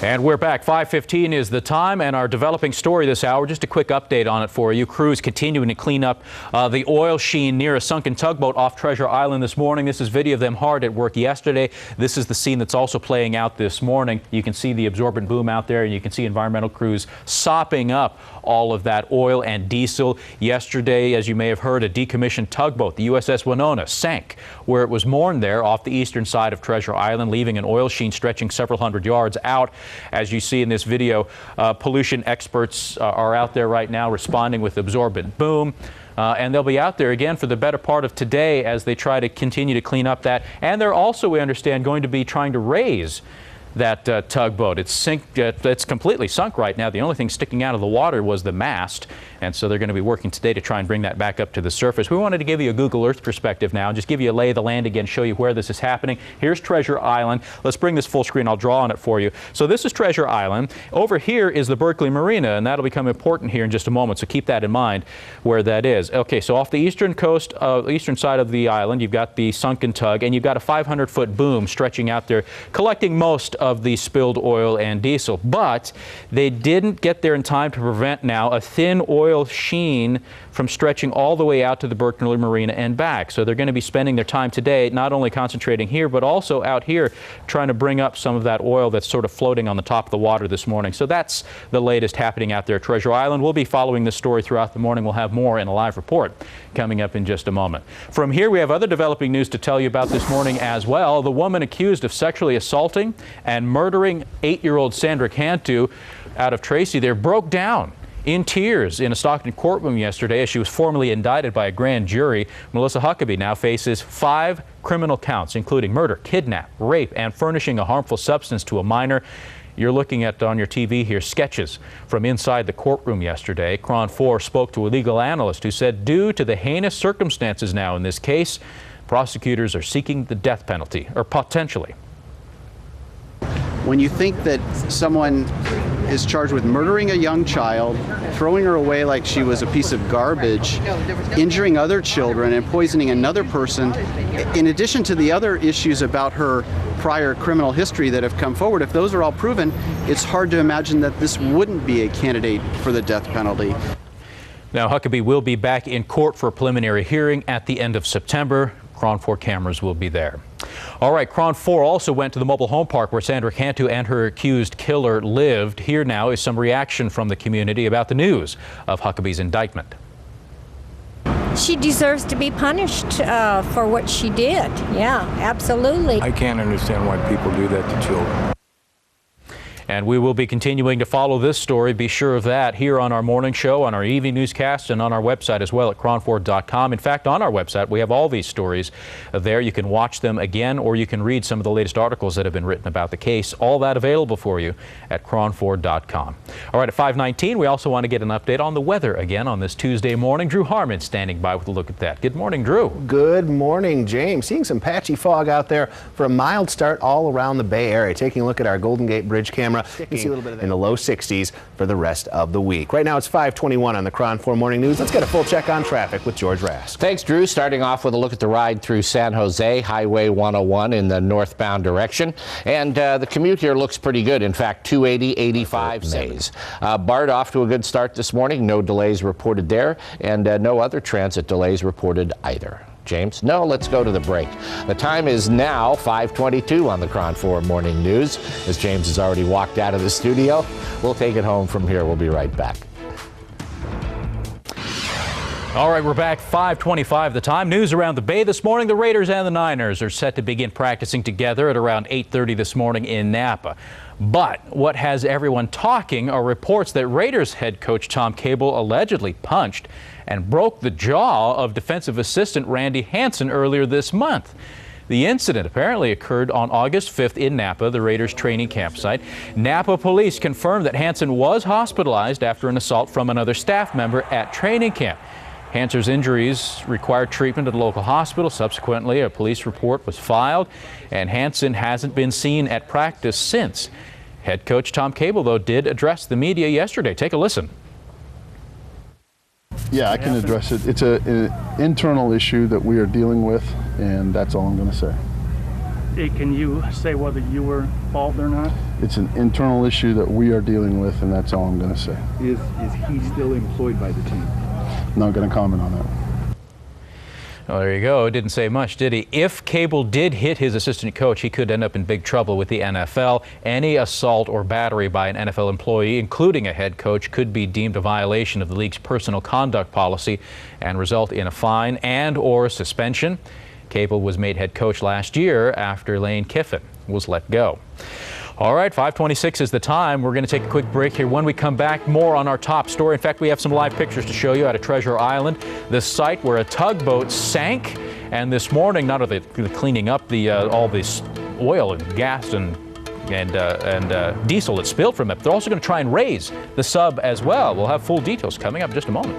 And we're back. 5:15 is the time, and our developing story this hour. Just a quick update on it for you. Crews continuing to clean up the oil sheen near a sunken tugboat off Treasure Island this morning. This is video of them hard at work yesterday. This is the scene that's also playing out this morning. You can see the absorbent boom out there, and you can see environmental crews sopping up all of that oil and diesel. Yesterday, as you may have heard, a decommissioned tugboat, the USS Winona, sank where it was moored there off the eastern side of Treasure Island, leaving an oil sheen stretching several hundred yards out. As you see in this video, pollution experts are out there right now responding with absorbent boom. And they'll be out there again for the better part of today as they try to continue to clean up that. And they're also, we understand, going to be trying to raise that tugboat. It's completely sunk right now. The only thing sticking out of the water was the mast, and so they're going to be working today to try and bring that back up to the surface. We wanted to give you a Google Earth perspective now, and just give you a lay of the land again, show you where this is happening. Here's Treasure Island. Let's bring this full screen. I'll draw on it for you. So this is Treasure Island. Over here is the Berkeley Marina, and that'll become important here in just a moment, so keep that in mind where that is. Okay, so off the eastern coast, eastern side of the island, you've got the sunken tug, and you've got a 500-foot boom stretching out there, collecting most of the spilled oil and diesel. But they didn't get there in time to prevent now a thin oil sheen from stretching all the way out to the Berkeley Marina and back. So they're going to be spending their time today not only concentrating here, but also out here trying to bring up some of that oil that's sort of floating on the top of the water this morning. So that's the latest happening out there at Treasure Island. We'll be following this story throughout the morning. We'll have more in a live report coming up in just a moment. From here, we have other developing news to tell you about this morning as well. The woman accused of sexually assaulting and murdering 8-year-old Sandra Cantu out of Tracy there broke down in tears in a Stockton courtroom yesterday as she was formally indicted by a grand jury. Melissa Huckabee now faces 5 criminal counts, including murder, kidnap, rape, and furnishing a harmful substance to a minor. You're looking at on your TV here sketches from inside the courtroom yesterday. KRON 4 spoke to a legal analyst who said due to the heinous circumstances now in this case, prosecutors are seeking the death penalty, or potentially. When you think that someone is charged with murdering a young child, throwing her away like she was a piece of garbage, injuring other children, and poisoning another person, in addition to the other issues about her prior criminal history that have come forward, if those are all proven, it's hard to imagine that this wouldn't be a candidate for the death penalty. Now, Huckabee will be back in court for a preliminary hearing at the end of September. KRON 4 cameras will be there. All right, KRON 4 also went to the mobile home park where Sandra Cantu and her accused killer lived. Here now is some reaction from the community about the news of Huckabee's indictment. She deserves to be punished for what she did. Yeah, absolutely. I can't understand why people do that to children. And we will be continuing to follow this story. Be sure of that here on our morning show, on our evening newscast, and on our website as well at KRON4.com. In fact, on our website, we have all these stories there. You can watch them again, or you can read some of the latest articles that have been written about the case. All that available for you at KRON4.com. All right, at 5:19, we also want to get an update on the weather again on this Tuesday morning. Drew Harmon standing by with a look at that. Good morning, Drew. Good morning, James. Seeing some patchy fog out there for a mild start all around the Bay Area. Taking a look at our Golden Gate Bridge camera. You can see a little bit of that in the low 60s for the rest of the week. Right now it's 5:21 on the KRON 4 Morning News. Let's get a full check on traffic with George Rask. Thanks, Drew. Starting off with a look at the ride through San Jose, Highway 101 in the northbound direction. And the commute here looks pretty good. In fact, 280, 85 says. BART off to a good start this morning. No delays reported there, and no other transit delays reported either. James? No, let's go to the break. The time is now 5:22 on the KRON 4 Morning News. As James has already walked out of the studio, we'll take it home from here. We'll be right back. All right, we're back. 5:25 the time. News around the Bay this morning. The Raiders and the Niners are set to begin practicing together at around 8:30 this morning in Napa. But what has everyone talking are reports that Raiders head coach Tom Cable allegedly punched and broke the jaw of defensive assistant Randy Hansen earlier this month. The incident apparently occurred on August 5th in Napa, the Raiders training campsite. Napa police confirmed that Hansen was hospitalized after an assault from another staff member at training camp. Hansen's injuries required treatment at a local hospital. Subsequently, a police report was filed, and Hansen hasn't been seen at practice since. Head coach Tom Cable, though, did address the media yesterday. Take a listen. Yeah, I can address it. It's an internal issue that we are dealing with, and that's all I'm going to say. Can you say whether you were involved or not? It's an internal issue that we are dealing with, and that's all I'm going to say. Is he still employed by the team? Not going to comment on that. Well, there you go. Didn't say much, did he? If Cable did hit his assistant coach, he could end up in big trouble with the NFL. Any assault or battery by an NFL employee, including a head coach, could be deemed a violation of the league's personal conduct policy and result in a fine and/or suspension. Cable was made head coach last year after Lane Kiffin was let go. All right, 5:26 is the time. We're going to take a quick break here. When we come back, more on our top story. In fact, we have some live pictures to show you out of Treasure Island, the site where a tugboat sank. And this morning, not only cleaning up all this oil and gas and diesel that spilled from it, they're also going to try and raise the sub as well. We'll have full details coming up in just a moment.